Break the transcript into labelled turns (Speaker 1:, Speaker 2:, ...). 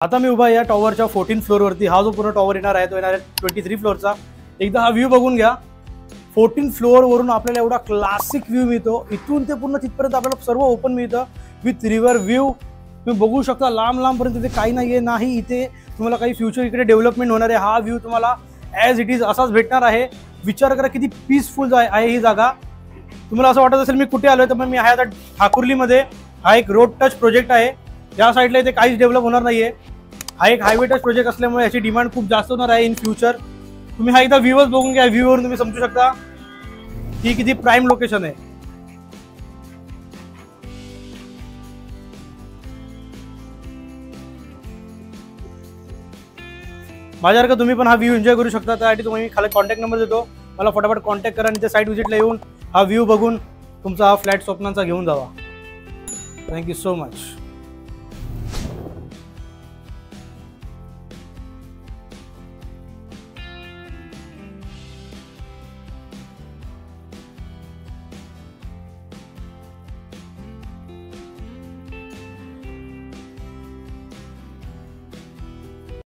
Speaker 1: आता मी उभा आहे या टॉवरच्या 14 फ्लोअरवरती। हा जो पूर्ण टॉवर येणार आहे तो येणार आहे 23 फ्लोअरचा। एकदा हा व्ह्यू बघून घ्या। 14 फ्लोअरवरून आपल्याला एवढा क्लासिक व्ह्यू मिळतो। इथून ते पूर्ण तिथपर्यंत आपल्याला सर्व ओपन मिळतं विथ रिव्हर व्ह्यू। तुम्ही बघू शकता लांब लांबपर्यंत इथे काही नाही इथे तुम्हाला काही फ्युचर इकडे डेव्हलपमेंट होणार आहे। हा व्ह्यू तुम्हाला ॲज इट इज असाच भेटणार आहे। विचार करा किती पीसफुल आहे ही जागा। तुम्हाला असं वाटत असेल मी कुठे आलोय, तर मी आहे आता ठाकुर्लीमध्ये। हा एक रोड टच प्रोजेक्ट आहे। या साईडला इथे काहीच डेव्हलप होणार नाहीये। हा एक हायवे टच प्रोजेक्ट असल्यामुळे याची डिमांड खूप जास्त होणार आहे इन फ्युचर। तुम्ही हा एकदा व्ह्यूच बघून घ्या। व्ह्यूवरून तुम्ही समजू शकता की किती प्राईम लोकेशन आहे। माझ्यासारखं तुम्ही पण हा व्ह्यू एन्जॉय करू शकता। त्यासाठी तुम्ही खाली कॉन्टॅक्ट नंबर देतो, मला फटाफट कॉन्टॅक्ट करा आणि ते साईट व्हिजिटला येऊन हा व्ह्यू बघून तुमचा हा फ्लॅट स्वप्नांचा घेऊन जावा। Thank you so much.